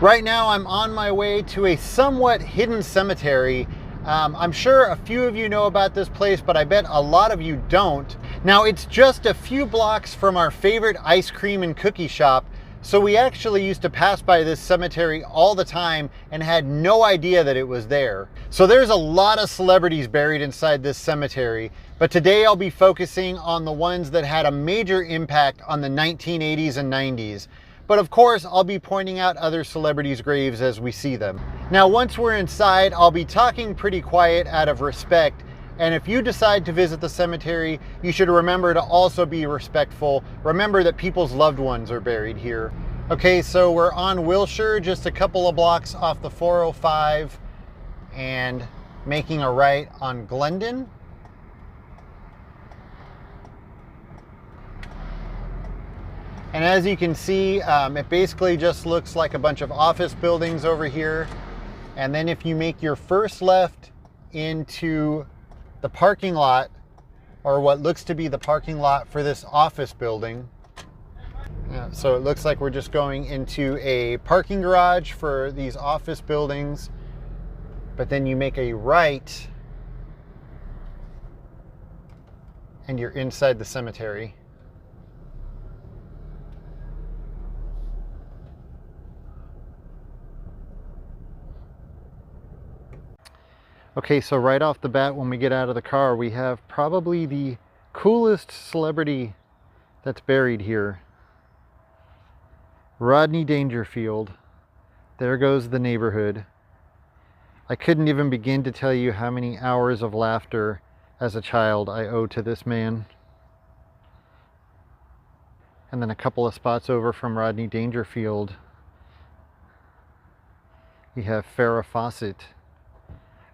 Right now I'm on my way to a somewhat hidden cemetery. I'm sure a few of you know about this place, but I bet a lot of you don't. Now, it's just a few blocks from our favorite ice cream and cookie shop, so we actually used to pass by this cemetery all the time and had no idea that it was there. So there's a lot of celebrities buried inside this cemetery, but today I'll be focusing on the ones that had a major impact on the 1980s and 90s. But of course, I'll be pointing out other celebrities' graves as we see them. Now, once we're inside, I'll be talking pretty quiet out of respect. And if you decide to visit the cemetery, you should remember to also be respectful. Remember that people's loved ones are buried here. Okay, so we're on Wilshire, just a couple of blocks off the 405, and making a right on Glendon. And as you can see, it basically just looks like a bunch of office buildings over here. And then if you make your first left into the parking lot, or what looks to be the parking lot for this office building. So it looks like we're just going into a parking garage for these office buildings. But then you make a right and you're inside the cemetery. Okay, so right off the bat when we get out of the car, we have probably the coolest celebrity that's buried here. Rodney Dangerfield. There goes the neighborhood. I couldn't even begin to tell you how many hours of laughter as a child I owe to this man. And then a couple of spots over from Rodney Dangerfield, we have Farrah Fawcett.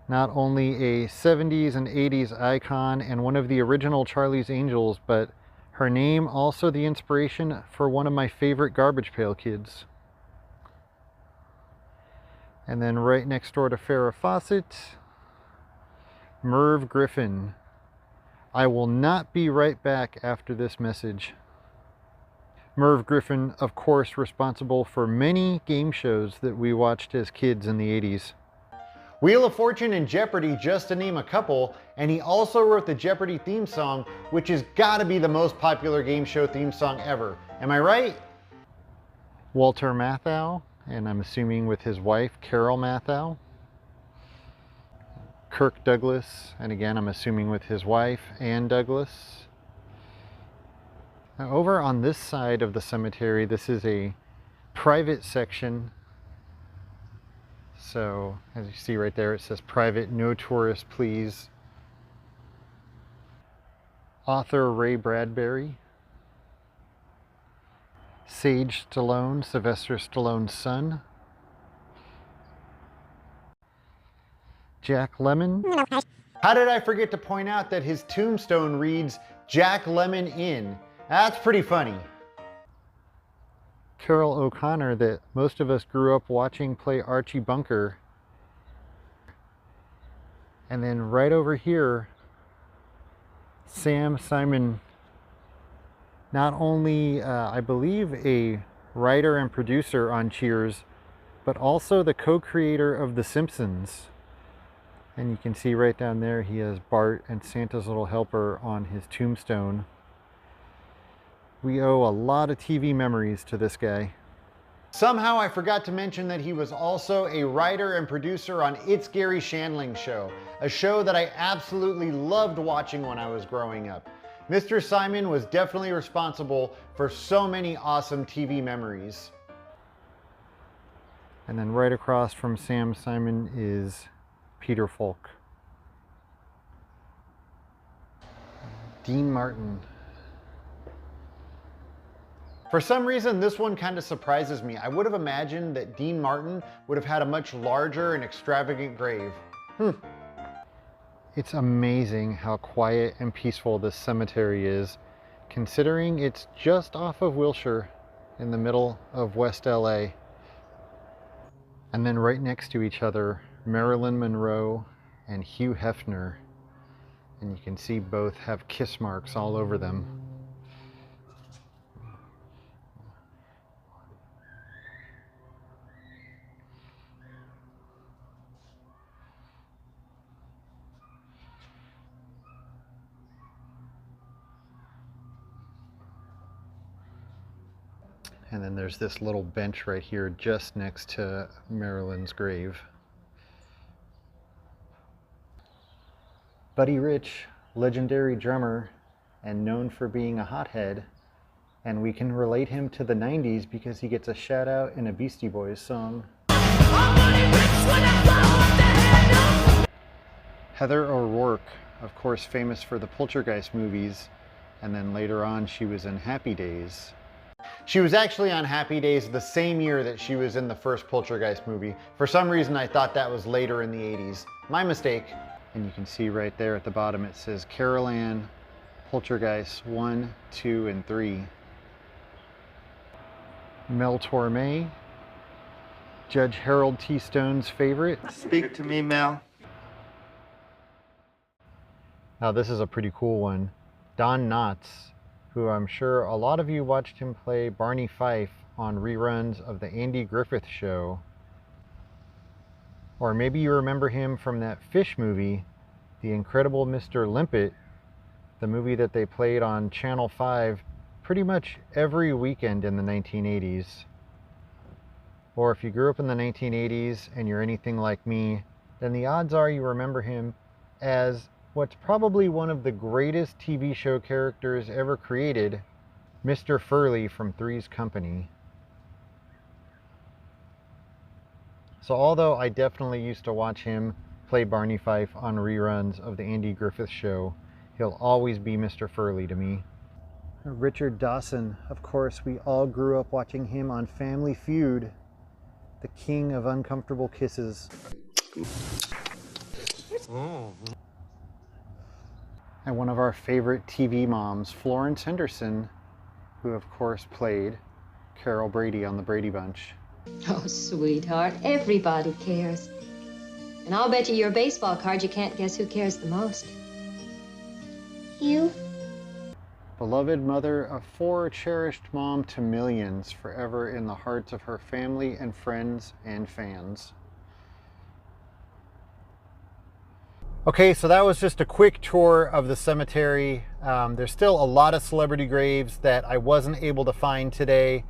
Not only a 70s and 80s icon and one of the original Charlie's Angels, but her name also the inspiration for one of my favorite Garbage Pail Kids. And then right next door to Farrah Fawcett, Merv Griffin. I will not be right back after this message. Merv Griffin, of course, responsible for many game shows that we watched as kids in the 80s. Wheel of Fortune and Jeopardy, just to name a couple, and he also wrote the Jeopardy theme song, which has got to be the most popular game show theme song ever. Am I right? Walter Matthau, and I'm assuming with his wife, Carol Matthau. Kirk Douglas, and again, I'm assuming with his wife, Ann Douglas. Now, over on this side of the cemetery, this is a private section. So, as you see right there, it says private, no tourists, please. Author Ray Bradbury. Sage Stallone, Sylvester Stallone's son. Jack Lemmon. How did I forget to point out that his tombstone reads Jack Lemmon Inn? That's pretty funny. Carol O'Connor, that most of us grew up watching play Archie Bunker. And then right over here, Sam Simon, not only I believe a writer and producer on Cheers, but also the co-creator of The Simpsons. And you can see right down there he has Bart and Santa's Little Helper on his tombstone. We owe a lot of TV memories to this guy. Somehow I forgot to mention that he was also a writer and producer on It's Gary Shandling's Show, a show that I absolutely loved watching when I was growing up. Mr. Simon was definitely responsible for so many awesome TV memories. And then right across from Sam Simon is Peter Falk. Dean Martin. For some reason, this one kind of surprises me. I would have imagined that Dean Martin would have had a much larger and extravagant grave. It's amazing how quiet and peaceful this cemetery is, considering it's just off of Wilshire in the middle of West LA. And then right next to each other, Marilyn Monroe and Hugh Hefner. And you can see both have kiss marks all over them. And then there's this little bench right here just next to Marilyn's grave. Buddy Rich, legendary drummer and known for being a hothead, and we can relate him to the 90s because he gets a shout out in a Beastie Boys song. Heather O'Rourke, of course famous for the Poltergeist movies, and then later on she was in Happy Days. She was actually on Happy Days the same year that she was in the first Poltergeist movie. For some reason I thought that was later in the 80s. My mistake. And you can see right there at the bottom it says Carol Ann, Poltergeist 1, 2, and 3. Mel Torme, Judge Harold T. Stone's favorite. Speak to me, Mel. Now this is a pretty cool one. Don Knotts, who I'm sure a lot of you watched him play Barney Fife on reruns of the Andy Griffith Show. Or maybe you remember him from that Fish movie, The Incredible Mr. Limpet, the movie that they played on Channel 5 pretty much every weekend in the 1980s. Or if you grew up in the 1980s and you're anything like me, then the odds are you remember him as what's probably one of the greatest TV show characters ever created, Mr. Furley from Three's Company. So although I definitely used to watch him play Barney Fife on reruns of the Andy Griffith Show, he'll always be Mr. Furley to me. Richard Dawson, of course, we all grew up watching him on Family Feud, the king of uncomfortable kisses. And one of our favorite TV moms, Florence Henderson, who of course played Carol Brady on the Brady Bunch. Oh, sweetheart, everybody cares. And I'll bet you your baseball card you can't guess who cares the most. You? Beloved mother, a cherished mom to millions, forever in the hearts of her family and friends and fans. Okay, so that was just a quick tour of the cemetery. There's still a lot of celebrity graves that I wasn't able to find today.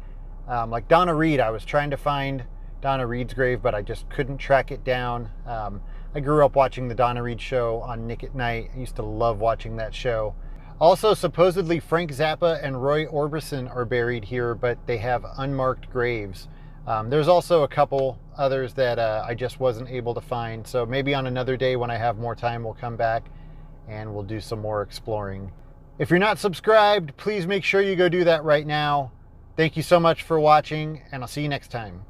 Like Donna Reed, I was trying to find Donna Reed's grave, but I just couldn't track it down. I grew up watching the Donna Reed show on Nick at Night. I used to love watching that show. Also, supposedly Frank Zappa and Roy Orbison are buried here, but they have unmarked graves. There's also a couple others that I just wasn't able to find. So maybe on another day when I have more time, we'll come back and we'll do some more exploring. If you're not subscribed, please make sure you go do that right now. Thank you so much for watching, and I'll see you next time.